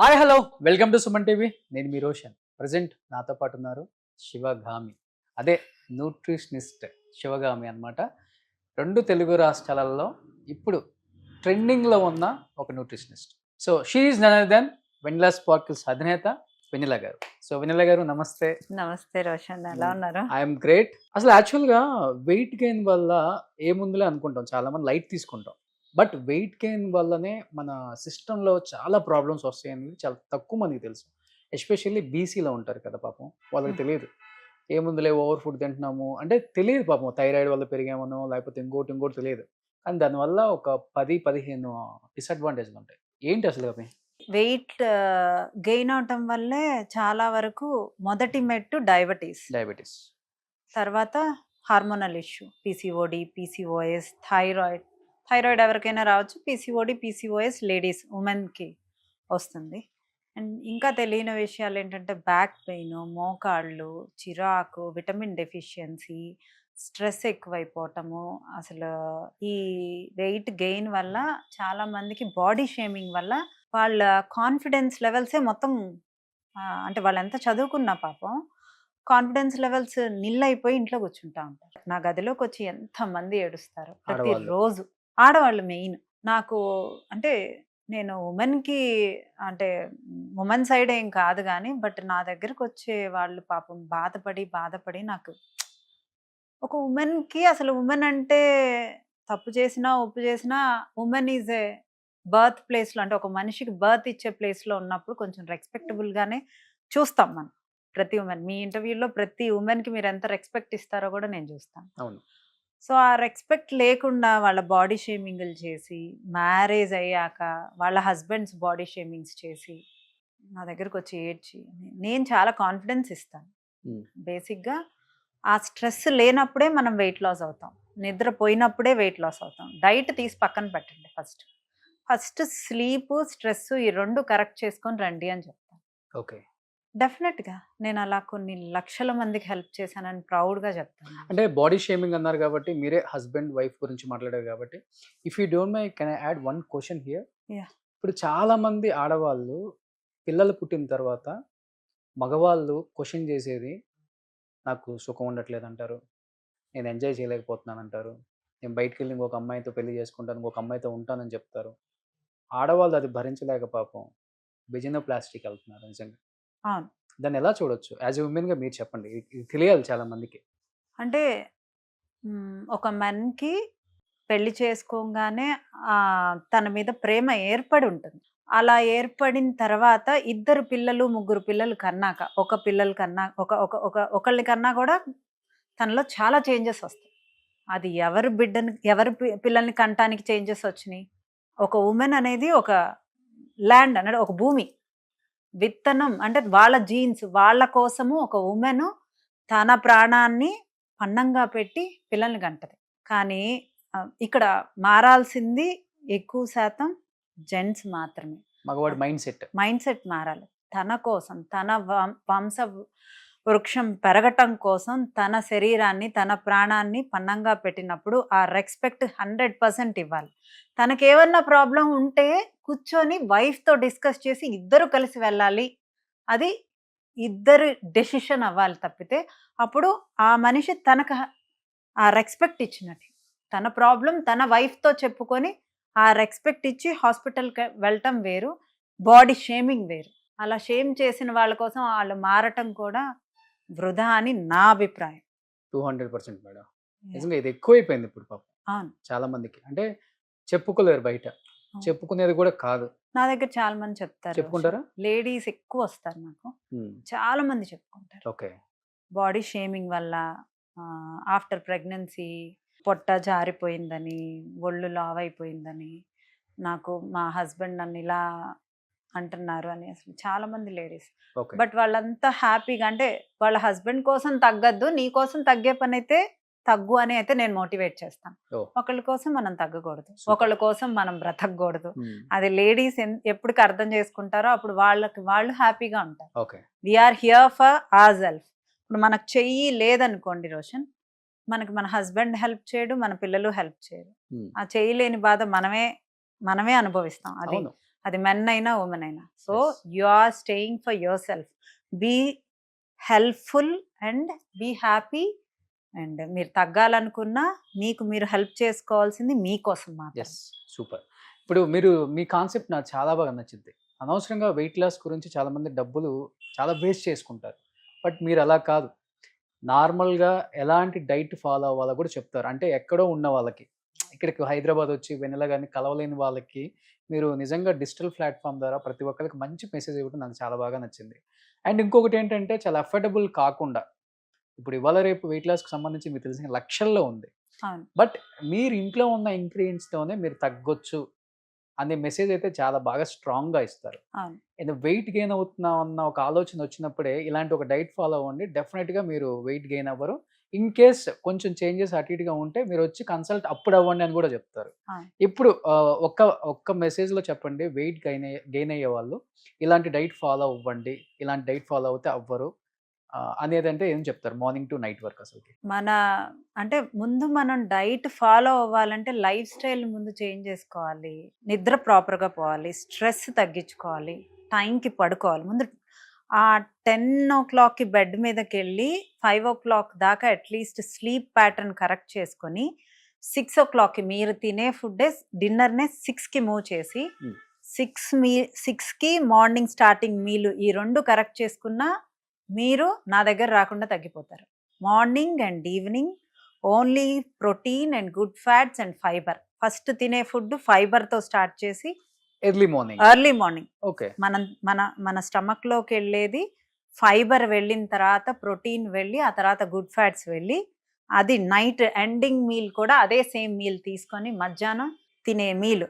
Hi hello welcome to Suman TV. నేను మీ Roshan. Present నాతో పాటు ఉన్నారు శివగామి, అదే న్యూట్రిషనిస్ట్ శివగామి అన్నమాట. 2 తెలుగు రాష్ట్రాలలో ఇప్పుడు ట్రెండింగ్లో ఉన్న ఒక nutritionist. So she is none other than Vanilla Sparkles అధినేత వెనిలా గారు. సో వెనిలా గారు నమస్తే. నమస్తే రోషన్, ఎలా ఉన్నారు? I'm great. అసలు యాక్చువల్గా వెయిట్ గెయిన్ వల్ల ఏముందిలే అనుకుంటాం, చాలా మంది లైట్ తీసుకుంటాం. బట్ వెయిట్ గెయిన్ వల్లనే మన సిస్టంలో చాలా ప్రాబ్లమ్స్ వస్తాయని చాలా తక్కువ మందికి తెలుసు. ఎస్పెషల్లీ బీసీలో ఉంటారు కదా పాపం, వాళ్ళకి తెలియదు. ఏముందిలే ఓవర్ ఫుడ్ తింటున్నాము అంటే తెలియదు పాపం, థైరాయిడ్ వల్ల పెరిగామనో లేకపోతే ఇంకోటి తెలియదు. కానీ దానివల్ల ఒక 10-15 డిసడ్వాంటేజ్లు ఉంటాయి. ఏంటి అసలు అవి? వెయిట్ గెయిన్ అవటం వల్లే చాలా వరకు మొదటి మెట్టు డయాబెటీస్, తర్వాత hormonal issue, PCOD, PCOS, thyroid ఎవరికైనా రావచ్చు. పీసీఓఎస్ లేడీస్, ఉమెన్కి వస్తుంది. అండ్ ఇంకా తెలియని విషయాలు ఏంటంటే బ్యాక్ పెయిన్, మోకాళ్ళు, చిరాకు, విటమిన్ డెఫిషియన్సీ, స్ట్రెస్ ఎక్కువైపోవటము. అసలు ఈ వెయిట్ గెయిన్ వల్ల చాలా మందికి బాడీ షేమింగ్ వల్ల వాళ్ళ కాన్ఫిడెన్స్ లెవెల్సే మొత్తం అంటే వాళ్ళు ఎంత చదువుకున్నా పాపం కాన్ఫిడెన్స్ లెవెల్స్ నిల్ అయిపోయి ఇంట్లో కూర్చుంటా ఉంటారు. నా గదిలోకి వచ్చి ఎంతమంది ఏడుస్తారు ప్రతిరోజు. ఆడవాళ్ళు మెయిన్. నాకు అంటే నేను ఉమెన్కి అంటే ఉమెన్ సైడ్ ఏం కాదు కానీ, బట్ నా దగ్గరకు వచ్చే వాళ్ళు పాపం బాధపడి నాకు ఒక ఉమెన్కి అసలు ఉమెన్ అంటే తప్పు చేసినా ఒప్పు చేసినా ఉమెన్ ఈజ్ ఏ బర్త్ ప్లేస్లో, అంటే ఒక మనిషికి బర్త్ ఇచ్చే ప్లేస్లో ఉన్నప్పుడు కొంచెం రెస్పెక్టబుల్గానే చూస్తాం మనం. ప్రతి ఉమెన్, మీ ఇంటర్వ్యూలో ప్రతి ఉమెన్కి మీరు ఎంత రెస్పెక్ట్ ఇస్తారో కూడా నేను చూస్తాను. అవును. సో ఆ రెస్పెక్ట్ లేకుండా వాళ్ళ బాడీ షేమింగ్లు చేసి, మ్యారేజ్ అయ్యాక వాళ్ళ హస్బెండ్స్ బాడీ షేమింగ్స్ చేసి నా దగ్గరకు వచ్చి ఏడ్చి, నేను చాలా కాన్ఫిడెన్స్ ఇస్తాను. బేసిక్గా ఆ స్ట్రెస్ లేనప్పుడే మనం వెయిట్ లాస్ అవుతాం, నిద్ర పోయినప్పుడే వెయిట్ లాస్ అవుతాం. డైట్ తీసి పక్కన పెట్టండి, ఫస్ట్ స్లీప్, స్ట్రెస్ ఈ 2 కరెక్ట్ చేసుకొని రండి అని చెప్తాను. ఓకే, డెఫినెట్గా నేను అలా కొన్ని లక్షల మందికి హెల్ప్ చేశానని ప్రౌడ్గా చెప్తాను. అంటే బాడీ షేమింగ్ అన్నారు కాబట్టి, మీరే హస్బెండ్ వైఫ్ గురించి మాట్లాడారు కాబట్టి, if you don't mind can I add one question here? ఇప్పుడు చాలా మంది ఆడవాళ్ళు పిల్లలు పుట్టిన తర్వాత మగవాళ్ళు క్వశ్చన్ చేసేది, నాకు సుఖం ఉండట్లేదు అంటారు, నేను ఎంజాయ్ చేయలేకపోతున్నాను అంటారు, నేను బయటికి వెళ్ళి ఇంకొక అమ్మాయితో పెళ్లి చేసుకుంటాను, ఇంకొక అమ్మాయితో ఉంటానని చెప్తారు. ఆడవాళ్ళు అది భరించలేక పాపం ప్లాస్టిక్ వెళ్తున్నారు నిజంగా. అవును. దాన్ని ఎలా చూడొచ్చు? యాజ్ ఎ ఉమెన్గా మీరు చెప్పండి, ఇది తెలియాలి చాలా మందికి. అంటే ఒక మెన్కి పెళ్లి చేసుకోగానే తన మీద ప్రేమ ఏర్పడి ఉంటుంది. అలా ఏర్పడిన తర్వాత 2 పిల్లలు 3 పిల్లలు కన్నాక, ఒకళ్ళ కన్నా కూడా తనలో చాలా చేంజెస్ వస్తాయి. అది ఎవరి పిల్లల్ని కంటానికి చేంజెస్ వచ్చినాయి. ఒక ఉమెన్ అనేది ఒక ల్యాండ్ అనేది ఒక భూమి, విత్తనం అంటే వాళ్ళ జీన్స్, వాళ్ళ కోసము ఒక ఉమెన్ తన ప్రాణాన్ని పన్నంగా పెట్టి పిల్లల్ని కంటది. కానీ ఇక్కడ మారాల్సింది ఎక్కువ శాతం జెంట్స్ మాత్రమే. మగవాడి మైండ్ సెట్ మారాలి. తన కోసం, తన వంశ వృక్షం పెరగటం కోసం తన శరీరాన్ని, తన ప్రాణాన్ని పన్నంగా పెట్టినప్పుడు ఆ రెస్పెక్ట్ 100% ఇవ్వాలి. తనకేమన్నా ప్రాబ్లం ఉంటే కూర్చొని వైఫ్తో డిస్కస్ చేసి 2 కలిసి వెళ్ళాలి. అది 2 డెసిషన్ అవ్వాలి తప్పితే, అప్పుడు ఆ మనిషి తనకు ఆ రెస్పెక్ట్ ఇచ్చినట్టు. తన ప్రాబ్లం తన వైఫ్తో చెప్పుకొని ఆ రెస్పెక్ట్ ఇచ్చి హాస్పిటల్కి వెళ్ళటం వేరు, బాడీ షేమింగ్ వేరు. అలా షేమ్ చేసిన వాళ్ళ కోసం వాళ్ళు మారటం కూడా వృధా అని నా అభిప్రాయం. 200% మేడం. నిజంగా ఇది ఎక్కువైపోయింది ఇప్పుడు పాపం. అవును, చాలా మందికి. అంటే చెప్పుకోలేరు బయట, చెప్పుకునేది కూడా కాదు. నా దగ్గర చాలా మంది చెప్తారు. చెప్పుకుంటారా? లేడీస్ ఎక్కువ వస్తారు నాకు, చాలా మంది చెప్పుకుంటారు. ఓకే. బాడీ షేమింగ్ వల్ల ఆఫ్టర్ ప్రెగ్నెన్సీ పొట్ట జారిపోయిందని, ఒళ్ళు లావ్ అయిపోయిందని, నాకు మా హస్బెండ్ నన్ను ఇలా అంటున్నారు అని అసలు చాలా మంది లేడీస్. బట్ వాళ్ళంతా హ్యాపీగా, అంటే వాళ్ళ హస్బెండ్ కోసం తగ్గద్దు, నీ కోసం తగ్గే పని అయితే తగ్గు అని అయితే నేను మోటివేట్ చేస్తాను. ఒకళ్ళ కోసం మనం తగ్గకూడదు, ఒకళ్ళ కోసం మనం బ్రతకూడదు. అది లేడీస్ ఎప్పటికి అర్థం చేసుకుంటారో అప్పుడు వాళ్ళు హ్యాపీగా ఉంటారు. We're here for our self. ఇప్పుడు మనకు చెయ్యి లేదనుకోండి రోషన్, మనకి మన హస్బెండ్ హెల్ప్ చేయడు, మన పిల్లలు హెల్ప్ చేయరు. ఆ చేయలేని బాధ మనమే అనుభవిస్తాం. అది అది మెన్ అయినా ఉమెన్ అయినా. So Yes. You are staying for your self, be helpful and be happy. And మీరు తగ్గాలనుకున్నా మీకు మీరు హెల్ప్ చేసుకోవాల్సింది మీకోసం మాత్రం. Yes, super. ఇప్పుడు మీరు మీ కాన్సెప్ట్ నాకు చాలా బాగా నచ్చింది. అనవసరంగా వెయిట్ లాస్ గురించి చాలామంది డబ్బులు చాలా వేస్ట్ చేసుకుంటారు. బట్ మీరు అలా కాదు. నార్మల్గా ఎలాంటి డైట్ ఫాలో అవ్వాలో కూడా చెప్తారు. అంటే ఎక్కడో ఉన్న వాళ్ళకి, ఇక్కడికి హైదరాబాద్ వచ్చి వెన్నెల గారిని కలవలేని వాళ్ళకి మీరు నిజంగా డిజిటల్ ప్లాట్ఫామ్ ద్వారా ప్రతి ఒక్కరికి మంచి మెసేజ్ ఇవ్వడం నాకు చాలా బాగా నచ్చింది. అండ్ ఇంకొకటి ఏంటంటే చాలా అఫోర్డబుల్ కాకుండా, ఇప్పుడు ఇవాళ రేపు వెయిట్ లాస్కి సంబంధించి మీకు తెలిసిన లక్షల్లో ఉంది. అవును. బట్ మీరు ఇంట్లో ఉన్న ఇంగ్రీడియంట్స్తోనే మీరు తగ్గొచ్చు అనే మెసేజ్ అయితే చాలా బాగా స్ట్రాంగ్గా ఇస్తారు. అవును. ఏదో వెయిట్ గెయిన్ అవుతున్నాం అన్న ఒక ఆలోచన వచ్చినప్పుడే ఇలాంటి ఒక డైట్ ఫాలో అవ్వండి. డెఫినెట్గా మీరు వెయిట్ గెయిన్ అవ్వరు. ఇన్ కేస్ కొంచెం చేంజెస్ అటు ఇటుగా ఉంటే మీరు వచ్చి కన్సల్ట్ అప్పుడు అవ్వండి అని కూడా చెప్తారు. ఇప్పుడు ఒక్క మెసేజ్లో చెప్పండి, వెయిట్ గెయిన్ అయ్యే వాళ్ళు ఇలాంటి డైట్ ఫాలో అవ్వండి, ఇలాంటి డైట్ ఫాలో అవుతే అవ్వరు అనేది అంటే ఏం చెప్తారు మార్నింగ్ టు నైట్ వరకు అసలుకి? అంటే ముందు మనం డైట్ ఫాలో అవ్వాలంటే లైఫ్ స్టైల్ ముందు చేంజ్ చేసుకోవాలి, నిద్ర ప్రాపర్గా పోవాలి, స్ట్రెస్ తగ్గించుకోవాలి, టైంకి పడుకోవాలి. ముందు ఆ 10 o'clockకి బెడ్ మీదకి వెళ్ళి 5 o'clock దాకా అట్లీస్ట్ స్లీప్ ప్యాటర్న్ కరెక్ట్ చేసుకొని 6 o'clockకి మీరు తినే ఫుడ్ డిన్నర్నే 6కి మూవ్ చేసి 6కి మార్నింగ్ స్టార్టింగ్ మీలు ఈ 2 కరెక్ట్ చేసుకున్నా మీరు నా దగ్గర రాకుండా తగ్గిపోతారు. Morning and evening only protein and good fats and fibre. First తినే ఫుడ్ ఫైబర్తో స్టార్ట్ చేసి ఎర్లీ మార్నింగ్ ఓకే, మన స్టమక్లోకి వెళ్ళేది ఫైబర్, వెళ్ళిన తర్వాత ప్రోటీన్ వెళ్ళి ఆ తర్వాత గుడ్ ఫ్యాట్స్ వెళ్ళి అది నైట్ ఎండింగ్ మీల్ కూడా అదే సేమ్ మీల్ తీసుకొని మధ్యాహ్నం తినే మీల్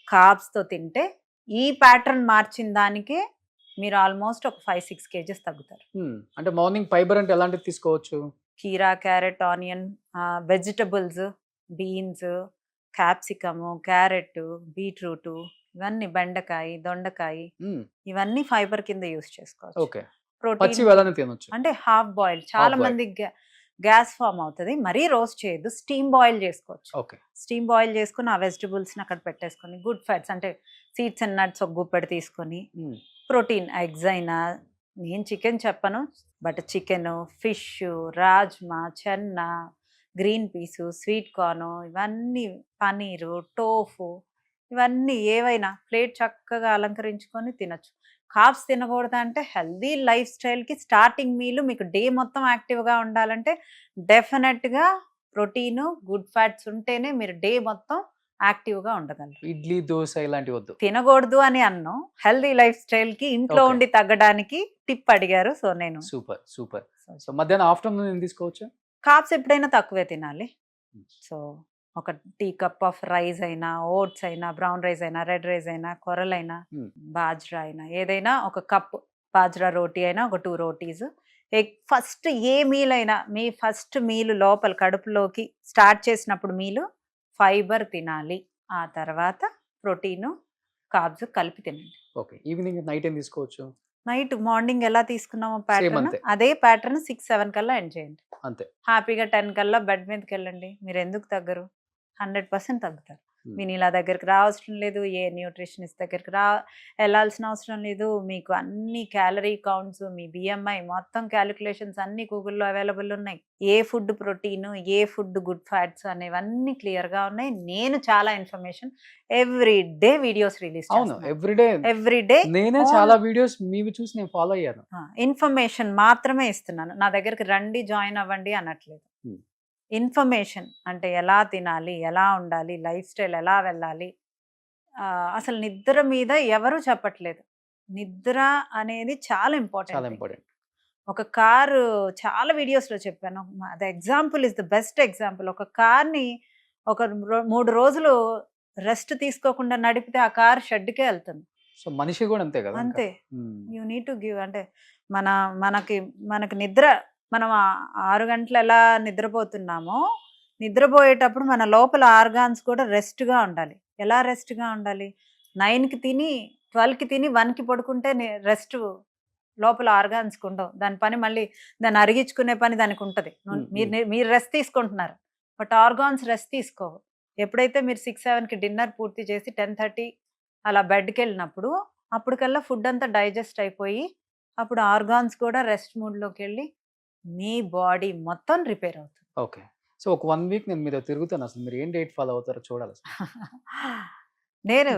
కార్బ్స్తో తింటే ఈ ప్యాటర్న్ మార్చిన దానికే మీరు ఆల్మోస్ట్ ఒక 5-6 kgs తగ్గుతారు. అంటే మార్నింగ్ ఫైబర్ అంటే ఎలాంటివి తీసుకోవచ్చు? కీరా, carrot, onion, vegetables, beans, capsicum, carrot, beetroot, ఇవన్నీ బెండకాయ, దొండకాయ, ఇవన్నీ ఫైబర్ కింద యూస్ చేసుకోవచ్చు. ప్రోటీన్ అంటే హాఫ్ బాయిల్. చాలా మంది గ్యాస్ ఫామ్ అవుతుంది, మరీ రోస్ట్ చేయొద్దు, స్టీమ్ బాయిల్ చేసుకోవచ్చు. స్టీమ్ బాయిల్ చేసుకుని ఆ వెజిటబుల్స్ని అక్కడ పెట్టేసుకొని గుడ్ ఫ్యాట్స్ అంటే సీడ్స్ అండ్ నట్స్ ఒక గుప్పెడు తీసుకొని ప్రోటీన్ ఎగ్స్ అయినా, నేను చికెన్ చెప్పను but chicken, fish, rajma, Chenna, green peas, sweet corn, ఇవన్నీ పనీరు, టోఫు, ఇవన్నీ ఏవైనా ప్లేట్ చక్కగా అలంకరించుకొని తినచ్చు. కార్బ్స్ తినకూడదు అంటే హెల్దీ లైఫ్ స్టైల్కి స్టార్టింగ్ మీలు మీకు డే మొత్తం యాక్టివ్గా ఉండాలంటే డెఫినెట్గా ప్రోటీను గుడ్ ఫ్యాట్స్ ఉంటేనే మీరు డే మొత్తం యాక్టివ్గా ఉండగలరు. ఇడ్లీ, దోశ ఇలాంటివి వద్దు, తినకూడదు అని అన్నాం. హెల్దీ లైఫ్ స్టైల్కి ఇంట్లో ఉండి తగ్గడానికి టిప్ అడిగారు. సో నేను సూపర్. సో మధ్యాహ్నం ఆఫ్టర్నూన్ ఏం తీసుకోవచ్చు? కార్బ్స్ ఎప్పుడైనా తక్కువే తినాలి. సో ఒక టీ కప్ ఆఫ్ రైస్ అయినా, ఓట్స్ అయినా, బ్రౌన్ రైస్ అయినా, రెడ్ రైస్ అయినా, కొరలైనా, బాజ్రా అయినా, ఏదైనా ఒక కప్ బాజ్రా రోటీ అయినా ఒక 2 రోటీస్. ఫస్ట్ ఏ మీల్ అయినా మీ ఫస్ట్ మీల్ లోపల కడుపులోకి స్టార్ట్ చేసినప్పుడు మీలు ఫైబర్ తినాలి, ఆ తర్వాత ప్రోటీను కార్బ్స్ కలిపి తినండి. ఓకే. ఈవినింగ్ నైట్ ఏం తీసుకోవచ్చు? నైట్ మార్నింగ్ ఎలా తీసుకున్నామో ప్యాటర్న్ అదే ప్యాటర్న్ 6-7 కల్లా ఎండ్ చేయండి. అంతే. హ్యాపీగా 10 కల్లా బెడ్ మీదకి వెళ్ళండి. మీరు ఎందుకు తగ్గరు? 100% తగ్గుతారు. వినీలా దగ్గరికి రావసరం లేదు, ఏ న్యూట్రిషనిస్ట్ దగ్గరికి వెళ్ళాల్సిన అవసరం లేదు. మీకు అన్ని క్యాలరీ కౌంట్స్, మీ బిఎంఐ మొత్తం క్యాలిక్యులేషన్స్ అన్ని గూగుల్లో అవైలబుల్ ఉన్నాయి. ఏ ఫుడ్ ప్రోటీన్, ఏ ఫుడ్ గుడ్ ఫ్యాట్స్ అనేవన్నీ క్లియర్గా ఉన్నాయి. నేను చాలా information every day videos release every day నేనే చాలా వీడియోస్ మీవి చూసి నేను ఫాలో అయ్యాను. ఇన్ఫర్మేషన్ మాత్రమే ఇస్తున్నాను. నా దగ్గరికి రండి, జాయిన్ అవ్వండి అనట్లేదు. ఇన్ఫర్మేషన్ అంటే ఎలా తినాలి, ఎలా ఉండాలి, లైఫ్ స్టైల్ ఎలా వెళ్ళాలి. అసలు నిద్ర మీద ఎవరు చెప్పట్లేదు. నిద్ర అనేది చాలా ఇంపార్టెంట్. ఒక కారు చాలా వీడియోస్లో చెప్పాను, the example is the best example. ఒక కార్ని ఒక 3 రోజులు రెస్ట్ తీసుకోకుండా నడిపితే ఆ కార్ షెడ్కే వెళ్తుంది. సో మనిషి కూడా అంతే కదా. అంతే. You need to give. అంటే మనకి నిద్ర, మనం 6 గంటలు ఎలా నిద్రపోతున్నామో నిద్రపోయేటప్పుడు మన లోపల ఆర్గాన్స్ కూడా రెస్ట్గా ఉండాలి. ఎలా రెస్ట్గా ఉండాలి? 9కి తిని 12కి తిని 1కి పడుకుంటే రెస్ట్ లోపల ఆర్గాన్స్కి ఉండవు. దాని పని మళ్ళీ దాన్ని అరిగించుకునే పని దానికి ఉంటుంది. మీరు రెస్ట్ తీసుకుంటున్నారు బట్ ఆర్గాన్స్ రెస్ట్ తీసుకోవు. ఎప్పుడైతే మీరు 6-7కి డిన్నర్ పూర్తి చేసి 10:30 అలా బెడ్కి వెళ్ళినప్పుడు అప్పటికల్లా ఫుడ్ అంతా డైజెస్ట్ అయిపోయి అప్పుడు ఆర్గాన్స్ కూడా రెస్ట్ మూడ్లోకి వెళ్ళి మీ బాడీ మొత్తం రిపేర్ అవుతుంది. ఓకే. సో ఒక 1 వీక్ నేను మీతో తిరుగుతాను. అసలు మీరు ఏం డైట్ ఫాలో అవుతారో చూడాలి అసలు. నేను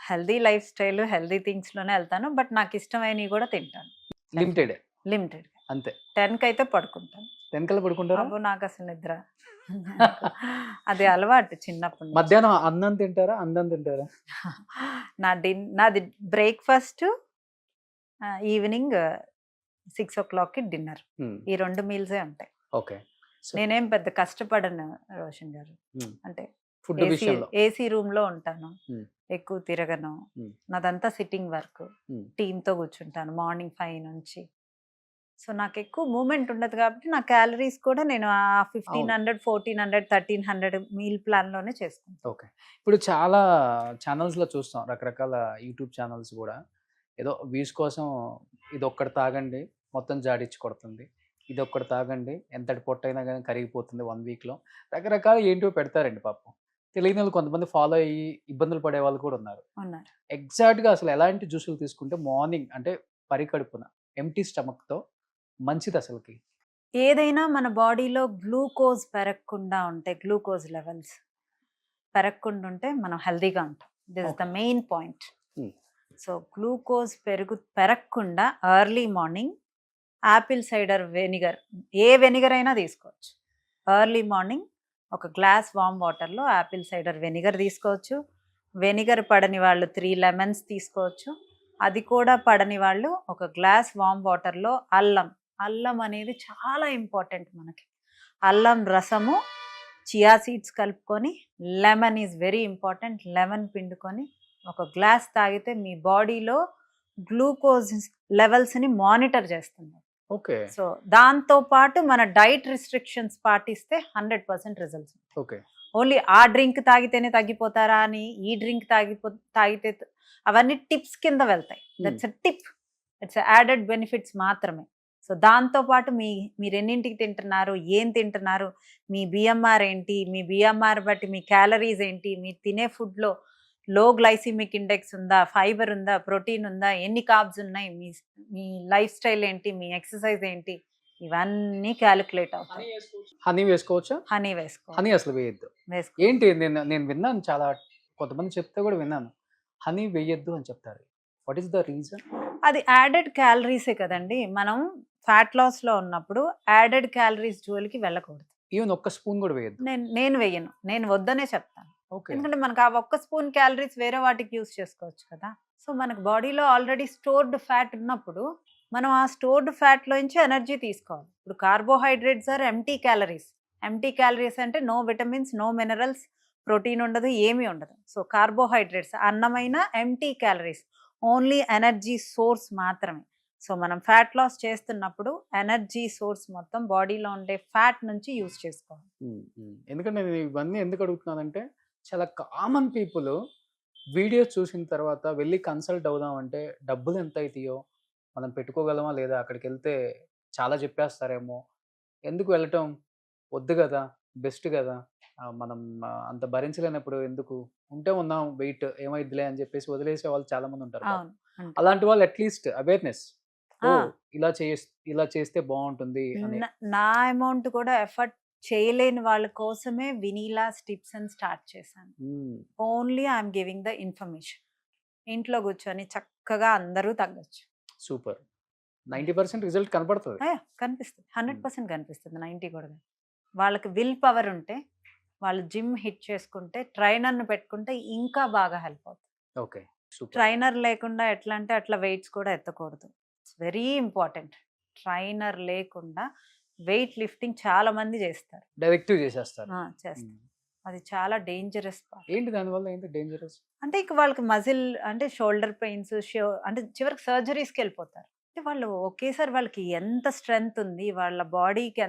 హెల్దీ లైఫ్ స్టైల్ హెల్దీ థింగ్స్లోనే వెళ్తాను. బట్ నాకు ఇష్టమైనవి కూడా తింటాను. లిమిటెడే. లిమిటెడ్ అంతే. 10కి అయితే పడుకుంటాను. 10 కల్లా పడుకుంటారా? అబ్బో నాకు అసలు నిద్ర అది అలవాటు చిన్నప్పటి నుంచి. మధ్యాహ్నం అన్నం తింటారా? అన్నం తింటారా? నాది బ్రేక్ఫాస్ట్, ఈవినింగ్ 6 o'clockకి డిన్నర్. ఈ 2 మీల్సే ఉంటాయి. ఓకే. నేనేం పెద్ద కష్టపడను రోషన్ గారు. అంటే ఫుడ్ విషయంలో ఏసీ రూమ్ లో ఉంటాను, ఎక్కువ తిరగను. నాదంతా సిట్టింగ్ వర్క్, టీంతో కూర్చుంటాను మార్నింగ్ 5 నుంచి. సో నాకు ఎక్కువ మూమెంట్ ఉండదు కాబట్టి నా క్యాలరీస్ కూడా నేను 1500, 1400, 1300 మీల్ ప్లాన్ లోనే చేసుకుంటాను. ఓకే. ఇప్పుడు చాలా ఛానల్స్ లో చూస్తాం, రకరకాల యూట్యూబ్ ఛానల్స్ కూడా ఏదో వ్యూస్ కోసం ఇది ఒక్కటి తాగండి మొత్తం జాడిచ్చి కొడుతుంది, ఇది ఒక్కటి తాగండి ఎంతటి పొట్టైనా కానీ కరిగిపోతుంది 1 వీక్లో, రకరకాల ఏంటో పెడతారండి. పాపం తెలియని వాళ్ళు కొంతమంది ఫాలో అయ్యి ఇబ్బందులు పడే వాళ్ళు కూడా ఉన్నారు. ఎగ్జాక్ట్గా అసలు ఎలాంటి జ్యూసులు తీసుకుంటే మార్నింగ్ అంటే పరికడుపున ఎంటీ స్టమక్తో మంచిది అసలుకి? ఏదైనా మన బాడీలో గ్లూకోజ్ పెరగకుండా ఉంటే, గ్లూకోజ్ లెవెల్స్ పెరగకుండా ఉంటే మనం హెల్దీగా ఉంటాం. This is the main point. So glucose పెరగకుండా early morning apple cider vinegar, ఏ వెనిగర్ అయినా తీసుకోవచ్చు. ఎర్లీ మార్నింగ్ ఒక గ్లాస్ వామ్ వాటర్లో యాపిల్ సైడర్ వెనిగర్ తీసుకోవచ్చు. వెనిగర్ పడని వాళ్ళు 3 లెమన్స్ తీసుకోవచ్చు. అది కూడా పడని వాళ్ళు ఒక గ్లాస్ వామ్ వాటర్లో అల్లం అనేది చాలా ఇంపార్టెంట్ మనకి. అల్లం రసము, చియా సీడ్స్ కలుపుకొని, lemon is very important, lemon పిండుకొని ఒక గ్లాస్ తాగితే మీ బాడీలో గ్లూకోజ్ లెవెల్స్ని మానిటర్ చేస్తుంది. ఓకే. సో దాంతో పాటు మన డైట్ రిస్ట్రిక్షన్స్ పాటిస్తే 100% రిజల్ట్స్. ఓకే. ఓన్లీ ఆ డ్రింక్ తాగితేనే తగ్గిపోతారా అని, ఈ డ్రింక్ తాగితే అవన్నీ టిప్స్ కింద వెళ్తాయి. That's a tip, it's added benefits మాత్రమే. సో దాంతోపాటు మీరు ఎన్నింటికి తింటున్నారు, ఏం తింటున్నారు, మీ బిఎంఆర్ ఏంటి, మీ బిఎంఆర్ బట్టి మీ క్యాలరీస్ ఏంటి, మీరు తినే ఫుడ్లో లో గ్లైసిమిక్ ఇండెక్స్ ఉందా, ఫైబర్ ఉందా, ప్రోటీన్ ఉందా, ఎన్ని కార్బ్స్ ఉన్నాయి, మీ లైఫ్ స్టైల్ ఏంటి, మీ ఎక్సర్సైజ్ ఏంటి, ఇవన్నీ క్యాలిక్యులేట్ అవుతాయి. హనీ వేసుకోవచ్చా? హనీ వేసుకో. హనీ అసలు వేయద్దు ఏంటి? నేను విన్నాను, చాలా కొంతమంది చెప్తే కూడా విన్నాను హనీ వేయద్దు అని చెప్తారు. What is the reason? అది యాడెడ్ క్యాలరీసే కదండి. మనం ఫ్యాట్ లాస్ లో ఉన్నప్పుడు యాడెడ్ క్యాలరీస్ జోలికి వెళ్ళకూడదు. ఈవెన్ ఒక్క స్పూన్ కూడా వేయద్దు. నేను వేయను, నేను వద్దనే చెప్తాను. ఎందుకంటే మనకు ఆ ఒక్క స్పూన్ క్యాలరీస్ వేరే వాటికి యూస్ చేసుకోవచ్చు కదా. సో మనకు బాడీలో ఆల్రెడీ స్టోర్డ్ ఫ్యాట్ ఉన్నప్పుడు మనం ఆ స్టోర్డ్ ఫ్యాట్ లోంచి ఎనర్జీ తీసుకోవాలి. ఇప్పుడు carbohydrates are empty calories. Empty calories అంటే no vitamins, no minerals, protein ఉండదు, ఏమీ ఉండదు. సో కార్బోహైడ్రేట్స్ అన్నమైన empty calories, only energy source మాత్రమే. సో మనం ఫ్యాట్ లాస్ చేస్తున్నప్పుడు ఎనర్జీ సోర్స్ మొత్తం బాడీలో ఉండే ఫ్యాట్ నుంచి యూస్ చేసుకోవాలి. ఎందుకంటే నేను ఇవన్నీ ఎందుకు అడుగుతున్నానంటే, చాలా కామన్ పీపుల్ వీడియోస్ చూసిన తర్వాత వెళ్ళి కన్సల్ట్ అవుదామంటే డబ్బులు ఎంత అవుతాయో, మనం పెట్టుకోగలమా లేదా, అక్కడికి వెళ్తే చాలా చెప్పేస్తారేమో, ఎందుకు వెళ్ళటం, వద్దు కదా, బెస్ట్ కదా, మనం అంత భరించలేనప్పుడు ఎందుకు, ఉంటే ఉన్నాం వెయిట్ ఏమైద్దిలే అని చెప్పేసి వదిలేసే వాళ్ళు చాలా మంది ఉంటారు. అలాంటి వాళ్ళు అట్లీస్ట్ అవేర్నెస్, ఇలా చేస్తే బాగుంటుంది. నా అమౌంట్ కూడా ఎఫర్ట్ చేయలేని వాళ్ళ కోసమే వినీలా టిప్స్ అని స్టార్ట్ చేశాను. Only I'm giving the information. ఇంట్లో కూర్చొని చక్కగా అందరూ తగ్గొచ్చు. సూపర్. 90% రిజల్ట్ కనిపిస్తుంది. 100% కనిపిస్తుంది. 90 కూడా. వాళ్ళకి విల్ పవర్ ఉంటే, వాళ్ళు జిమ్ హిట్ చేసుకుంటే, ట్రైనర్ను పెట్టుకుంటే ఇంకా బాగా హెల్ప్ అవుతుంది. ఓకే. ట్రైనర్ లేకుండా ఎట్లా అంటే అట్లా వెయిట్స్ కూడా ఎత్తకూడదు. It's very important. ట్రైనర్ లేకుండా వెయిట్ లిఫ్టింగ్ చాలా మంది చేస్తారు, డైరెక్ట్ చేసేస్తారు. అది చాలా డేంజరస్. ఏంటి దానివల్ల ఏంటి డేంజరస్ అంటే ఇక వాళ్ళకి మజిల్ అంటే షోల్డర్ పెయిన్స్, అంటే చివరికి సర్జరీస్కి వెళ్ళిపోతారు. అంటే వాళ్ళు ఒకేసారి వాళ్ళకి ఎంత స్ట్రెంగ్త్ ఉంది, వాళ్ళ బాడీకి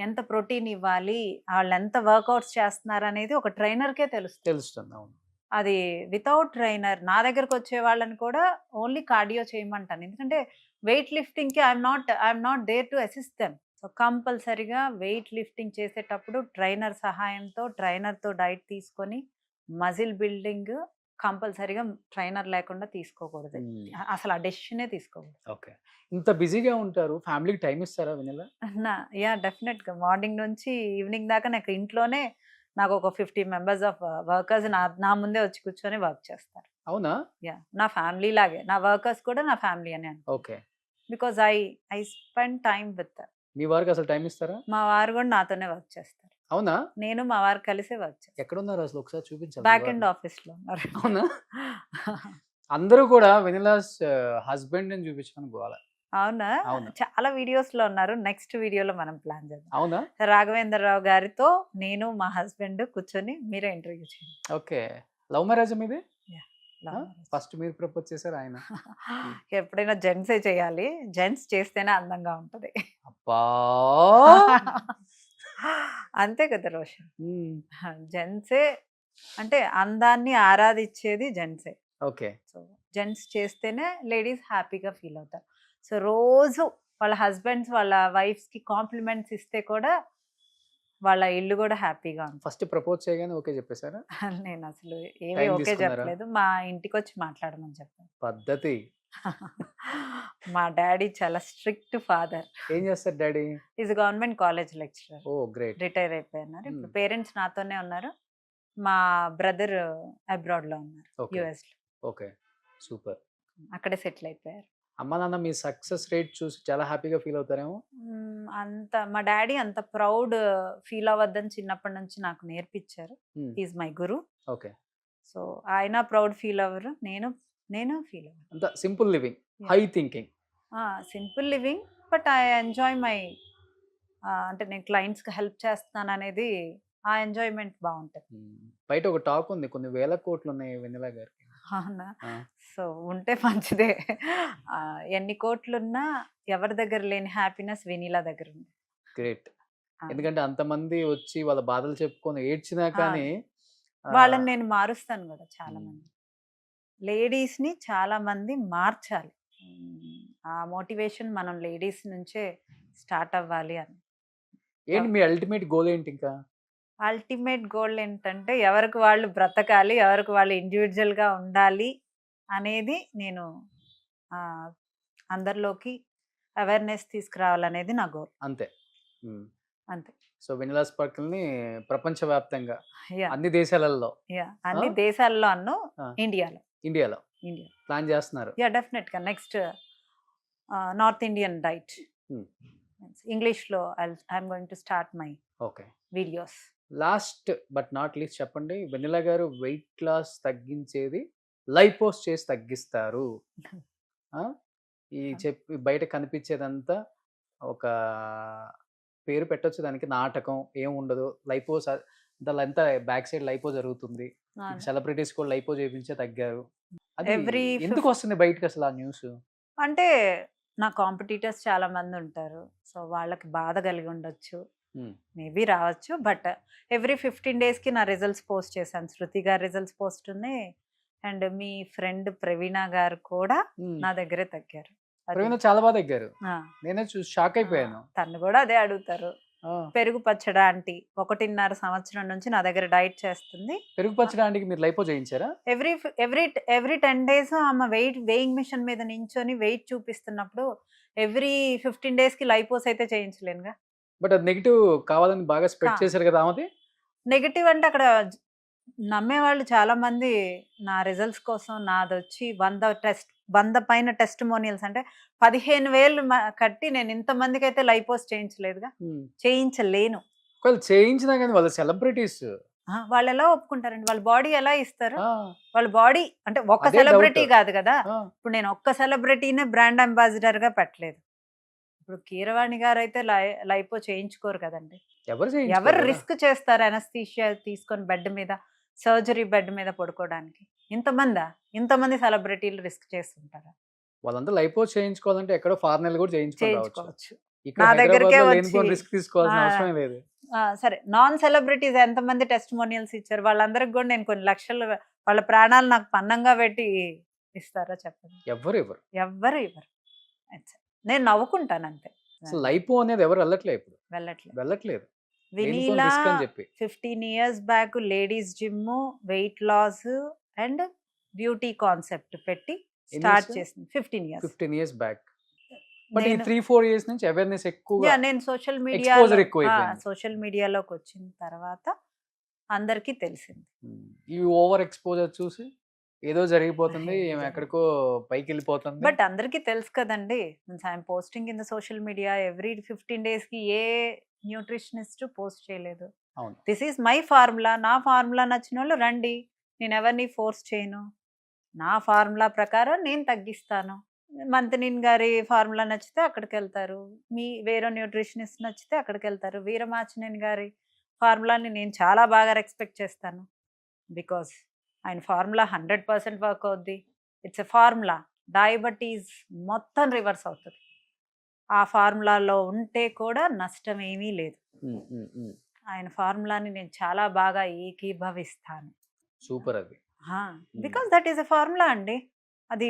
ఎంత ప్రోటీన్ ఇవ్వాలి, వాళ్ళు ఎంత వర్కౌట్స్ చేస్తున్నారు అనేది ఒక ట్రైనర్కే తెలుస్తుంది. అవును. అది వితౌట్ ట్రైనర్ నా దగ్గరకు వచ్చే వాళ్ళని కూడా ఓన్లీ కార్డియో చేయమంటాను. ఎందుకంటే వెయిట్ లిఫ్టింగ్కి I'm not there to assist them. So కంపల్సరిగా వెయిట్ లిఫ్టింగ్ చేసేటప్పుడు ట్రైనర్ సహాయంతో, ట్రైనర్తో డైట్ తీసుకొని మజిల్ బిల్డింగ్ కంపల్సరీగా ట్రైనర్ లేకుండా తీసుకోకూడదు. అసలు ఆ డెసిషనే తీసుకోకూడదు. ఓకే. ఇంత బిజీగా ఉంటారు. ఫ్యామిలీకి టైమ్ ఇస్తారా వెన్నెల? డెఫినెట్‌గా మార్నింగ్ నుంచి ఈవినింగ్ దాకా నాకు ఇంట్లోనే నాకు ఒక 50 మెంబర్స్ ఆఫ్ వర్కర్స్ నా ముందే వచ్చి కూర్చొని వర్క్ చేస్తారు. అవునా? నా ఫ్యామిలీ లాగే. నా వర్కర్స్ కూడా నా ఫ్యామిలీ అనే అనుకో. Okay. Because I spend time with. మీ వారికి అసలు టైమ్ ఇస్తారా? మా వారు కూడా నాతోనే వర్క్ చేస్తారు. అవునా? నేను మా వారు కలిసే వర్క్ చేస్తాం. ఎక్కడున్నారు అసలు ఒకసారి చూపించాలి. బ్యాక్ ఎండ్ ఆఫీస్ లో ఉన్నారు. అవునా? అందరూ కూడా వెనిలాస్ హస్బెండ్ అని చూపించమని గోల. అవునా? అవును. చాలా వీడియోస్ లో ఉన్నారు. నెక్స్ట్ వీడియోలో మనం ప్లాన్ చేద్దాం. అవునా? రాఘవేంద్రరావు గారితో నేను మా హస్బెండ్ కూర్చొని మీరే ఇంటర్వ్యూ చేయండి. ఓకే. లవ్ మ్యారేజ్ మీది? Love marriage. ఫస్ట్ మీరు ప్రపోజ్ చేశారు ఆయన? ఎప్పుడైనా జెంట్సే చేయాలి. జెంట్స్ చేస్తేనే అందంగా ఉంటది. అబ్బా! అంతే కదా రోషన్. జెంట్సే అంటే అందాన్ని ఆరాధించేది జెంట్సే. ఓకే. సో జెంట్స్ చేస్తేనే లేడీస్ హ్యాపీగా ఫీల్ అవుతారు. సో రోజు వాళ్ళ హస్బెండ్స్ వాళ్ళ వైఫ్స్ కి కాంప్లిమెంట్స్ ఇస్తే కూడా వాళ్ళ ఇల్లు కూడా హ్యాపీగా ఉంటుంది. ఫస్ట్ ప్రపోజ్ చేయగానే ఓకే చెప్పేశారా? నేను అసలు ఏమీ Time ఓకే తీసుకున్నారా? చెప్పలేదు. మా ఇంటికి వచ్చి మాట్లాడమని చెప్పాను. పద్ధతి. మా డాడీ చాలా స్ట్రిక్ట్ ఫాదర్. ఏం చేస్తారు daddy? Is government college lecturer. Oh great. Retire అయిపోయినారు. ఇప్పుడు పేరెంట్స్ నాతోనే ఉన్నారు. మా బ్రదర్ అబ్రాడ్ లో ఉన్నారు, Okay. యుఎస్ లో. ఓకే. సూపర్. అక్కడే సెటిల్ అయిపోయారు. అమ్మ నాన్న మీ సక్సెస్ రేట్ చూసి చాలా హ్యాపీగా ఫీల్ అవుతారేమో? అంత మా డాడీ అంత ప్రౌడ్ ఫీల్ అవ్వద్దని చిన్నప్పటి నుంచి నాకు నేర్పించారు. Is my Guru. Okay. So ఆయన ప్రౌడ్ ఫీల్ అవ్వరు, నేను ఫీల్ అవ్వను. అంత simple living, high thinking. Simple living, but I enjoy my అంటే నేను క్లయింట్స్కి హెల్ప్ చేస్తున్నాను అనేది ఆ ఎంజాయ్మెంట్ బాగుంటుంది. బయట ఒక టాక్ ఉంది, కొన్ని వేల కోట్లు ఉన్నాయి వెన్నెల గారికి. అవునా? సో ఉంటే మంచిదే. ఎన్ని కోట్లున్నా ఎవరి దగ్గర లేని హ్యాపీనెస్ వెనీలా దగ్గర ఉంది. గ్రేట్. ఎందుకంటే అంతమంది వచ్చి వాళ్ళ బాధలు చెప్పుకొని ఏడ్చినా కానీ వాళ్ళని నేను మారుస్తాను కూడా. చాలా మంది లేడీస్ ని చాలా మంది మార్చాలి. ఆ మోటివేషన్ మనం లేడీస్ నుంచే స్టార్ట్ అవ్వాలి అని. ఏంటి మీ అల్టిమేట్ గోల్ ఏంటి? ఇంకా అల్టిమేట్ గోల్ ఏంటంటే ఎవరికి వాళ్ళు బ్రతకాలి, ఎవరికి వాళ్ళు ఇండివిజువల్ గా ఉండాలి అనేది నేను అందరిలోకి అవేర్నెస్ తీసుకురావాలనేది నా గోల్. అంతే. అంతే. సో వెనిలా స్పార్కిల్ ని ప్రపంచవ్యాప్తంగా Yeah. అన్ని దేశాలలో, అన్ని దేశాల్లో అన్ను ఇండియాలో ఇండియాలో ఇండియా ప్లాన్ చేస్తున్నారు. డెఫినెట్ గా next north Indian diet English లో I'm going to start my okay. Videos. Last but not least చెప్పండి, వెనిలా గారు వెయిట్ లాస్ తగ్గించేది లైపోస్ చేసి తగ్గిస్తారు. ఈ చెప్పి బయట కనిపించేదంతా ఒక పేరు పెట్టొచ్చు దానికి, నాటకం ఏం ఉండదు. లైపోస్ అంతా బ్యాక్ సైడ్ లైపో జరుగుతుంది. సెలబ్రిటీస్ కూడా లైపో చేయించే తగ్గారు. అది ఎందుకు వస్తుంది బయటకు అసలు ఆ న్యూస్? అంటే నా కాంపిటీటర్స్ చాలా మంది ఉంటారు. సో వాళ్ళకి బాధ కలిగి ఉండొచ్చు, మేబీ రావచ్చు. బట్ ఎవ్రీ 15 days కి నా రిజల్ట్స్ పోస్ట్ చేశాను. శృతి గారి రిజల్ట్స్ పోస్ట్ ఉన్నాయి. అండ్ మీ ఫ్రెండ్ ప్రవీణ గారు కూడా నా దగ్గరే తగ్గారు. ప్రవీణ చాలా బాగా తగ్గారు. నేనే చూసి షాక్ అయిపోయాను. తను కూడా అదే అడుగుతారు. పెరుగు పచ్చడి ఆంటీ 1.5 సంవత్సరం నుంచి నా దగ్గర డైట్ చేస్తుంది. పెరుగు పచ్చడి ఆంటీకి మీరు లైపో చేయించారా? ఎవ్రీ 10 days ఆమె వేయింగ్ మిషన్ మీద నించొని వెయిట్ చూపిస్తున్నప్పుడు ఎవ్రీ 15 days కి లైపోస్ అయితే చేయించలేనుగా. బట్ అది నెగిటివ్ కావాలని బాగా స్ప్రెడ్ చేశారు కదా ఆమెది. నెగిటివ్ అంటే అక్కడ నమ్మేవాళ్ళు చాలా మంది నా రిజల్ట్స్ కోసం నాది వచ్చి 100 పైన టెస్టిమోనియల్స్ అంటే 15,000 కట్టి నేను ఇంతమందికి అయితే లైపోస్ చేయించలేదుగా, చేయించలేను. చేయించినా కానీ వాళ్ళ సెలబ్రిటీస్ వాళ్ళు ఎలా ఒప్పుకుంటారండి? వాళ్ళ బాడీ ఎలా ఇస్తారు? వాళ్ళ బాడీ అంటే ఒక్క సెలబ్రిటీ కాదు కదా. ఇప్పుడు నేను ఒక్క సెలబ్రిటీనే బ్రాండ్ అంబాసిడర్ గా పెట్టలేదు. ఇప్పుడు కీరవాణి గారు అయితే లైపో చేయించుకోరు కదండి. ఎవరు రిస్క్ చేస్తారు అనస్థీషియా తీసుకొని బెడ్ మీద, సర్జరీ బెడ్ మీద పడుకోవడానికి? ఇంతమంది సెలబ్రిటీలు రిస్క్ చేస్తుంటారా? వాళ్ళంతా లైపో చేయించుకోవాలంటే ఎక్కడో ఫారెన్ కూడా చేయించుకోవచ్చు. నా దగ్గరికే రిస్క్ తీసుకోవాల్సిన అవసరం లేదు. సరే, నాన్ సెలబ్రిటీస్ ఎంతమంది టెస్టిమోనియల్స్ ఇచ్చారు? వాళ్ళందరికి కూడా నేను కొన్ని లక్షలు వాళ్ళ ప్రాణాలు నాకు పన్నంగా పెట్టి ఇస్తారా చెప్పండి? ఎవ్వరు ఇవ్వరు. నేను నవ్వుకుంటాను అంతే. లైపో అనేది ఎవరు వెళ్ళట్లేదు. Vanilla 15 years back ladies gym, weight loss and beauty concept పెట్టి ఎన్ని స్టార్ట్ years? చేసింది 15 ఇయర్స్ 15 years బ్యాక్. బట్ ఈ నేను 3-4 years నుంచి అవేర్నెస్ ఎక్కువగా నేను సోషల్ ఎక్స్పోజర్ ఎక్కువైపోయింది. సోషల్ మీడియాలోకి వచ్చిన తర్వాత అందరికీ తెలిసింది. ఈ ఓవర్ ఎక్స్పోజర్ చూసి ఏదో జరిగిపోతుంది, ఏదో ఏమి ఎక్కడికో పైకి వెళ్ళిపోతుంది. బట్ అందరికీ తెలుసు కదండి, I'm posting in the social media every 15 days కి ఏ న్యూట్రిషనిస్ట్ పోస్ట్ చేయలేదు. అవును. This is my formula. నా ఫార్ములా నచ్చిన వాళ్ళు రండి, నేను ఎవరిని ఫోర్స్ చేయను. నా ఫార్ములా ప్రకారం నేను తగ్గిస్తాను. మంతనిన్ గారి ఫార్ములా నచ్చితే అక్కడికి వెళ్తారు, మీ వేరే న్యూట్రిషనిస్ట్ నచ్చితే అక్కడికి వెళ్తారు. వీరమాచినేని గారి ఫార్ములాని నేను చాలా బాగా రెస్పెక్ట్ చేస్తాను, బికాస్ ఆయన ఫార్ములా 100% వర్క్ అవుద్ది. It's a formula. డయాబెటీస్ మొత్తం రివర్స్ అవుతుంది ఆ ఫార్ములాలో ఉంటే కూడా, నష్టం ఏమీ లేదు. ఆయన ఫార్ములాని నేను చాలా బాగా ఏకీభవిస్తాను. సూపర్ అది. Because that is a formula అండి. అది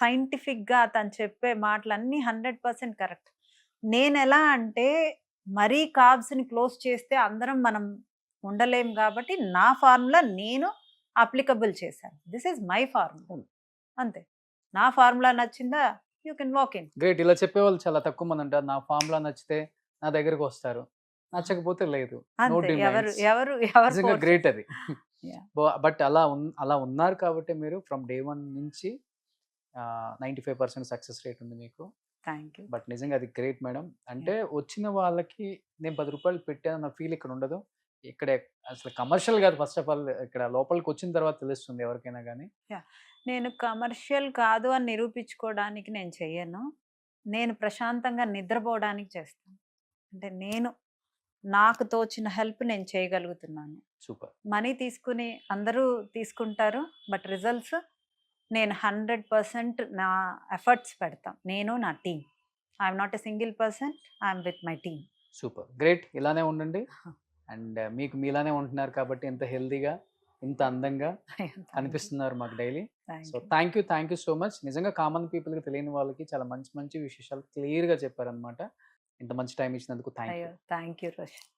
సైంటిఫిక్గా తను చెప్పే మాటలన్నీ 100% కరెక్ట్. నేను ఎలా అంటే మరీ కార్బ్స్ని క్లోజ్ చేస్తే అందరం మనం ఉండలేం కాబట్టి నా ఫార్ములా నేను అప్లికబుల్ చేశాను. దిస్ ఈజ్ మై ఫార్ములా, అంతే. నా ఫార్ములా నచ్చిందా, you can walk in. Great. ఇలా చెప్పేవాళ్ళు చాలా తక్కువ మంది ఉంటారు. నా ఫార్ములా నచ్చితే నా దగ్గరకు వస్తారు, నచ్చకపోతే లేదు. అంతే. ఎవరు గ్రేట్ అది. Yeah. బట్ అలా ఉన్నారు కాబట్టి మీరు ఫ్రమ్ డే 1 నుంచి 95% సక్సెస్ రేట్ ఉంది మీకు. Thank you. బట్ నిజంగా అది గ్రేట్ మేడం. అంటే వచ్చిన వాళ్ళకి నేను 10 రూపాయలు పెట్టాను నా ఫీల్ ఇక్కడ ఉండదు. ఇక్కడ అసలు కమర్షియల్ కాదు. ఫస్ట్ ఆఫ్ ఆల్ ఇక్కడ లోపలికి వచ్చిన తర్వాత తెలుస్తుంది ఎవరికైనా కానీ. నేను కమర్షియల్ కాదు అని నిరూపించుకోవడానికి నేను చెయ్యను. నేను ప్రశాంతంగా నిద్రపోవడానికి చేస్తాను. అంటే నాకు తోచిన హెల్ప్ నేను చేయగలుగుతున్నాను. సూపర్. మనీ తీసుకుని అందరూ తీసుకుంటారు, బట్ రిజల్ట్స్ నేను 100% నా ఎఫర్ట్స్ పెడతాం. నేను నా team. I'm not a single person, I'm with my team. Super, great. ఇలానే ఉండండి. అండ్ మీకు మీలానే ఉంటున్నారు కాబట్టి ఇంత హెల్దీగా, ఇంత అందంగా అనిపిస్తున్నారు మాకు daily. So thank you so much. నిజంగా కామన్ పీపుల్కి తెలియని వాళ్ళకి చాలా మంచి మంచి విశేషాలు క్లియర్గా చెప్పారనమాట. ఇంత మంచి టైం ఇచ్చినందుకు thank you. Thank you Roshan.